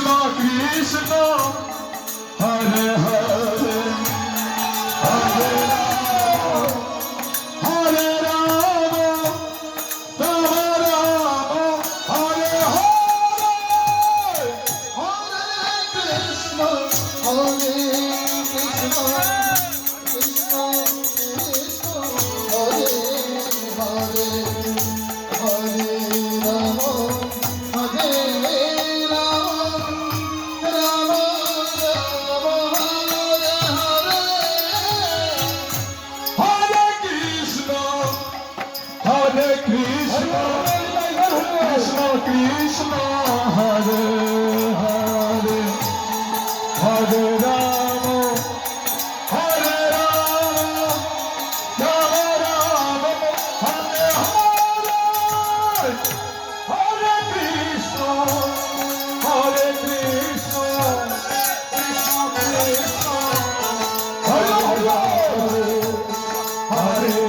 Krishna, Hare Hare, Hare Rama, Hare Rama, Rama Rama, Hare Hare, Hare Krishna, Hare Krishna, Krishna Krishna, Hare Hare, Hare Rama, Hare Hare Krishna, Krishna Krishna, Hare Hare, Hare Rama, Hare Rama, Rama Rama, Hare Hare, Hare Krishna, Hare Krishna, Krishna Krishna, Hare Hare, Hare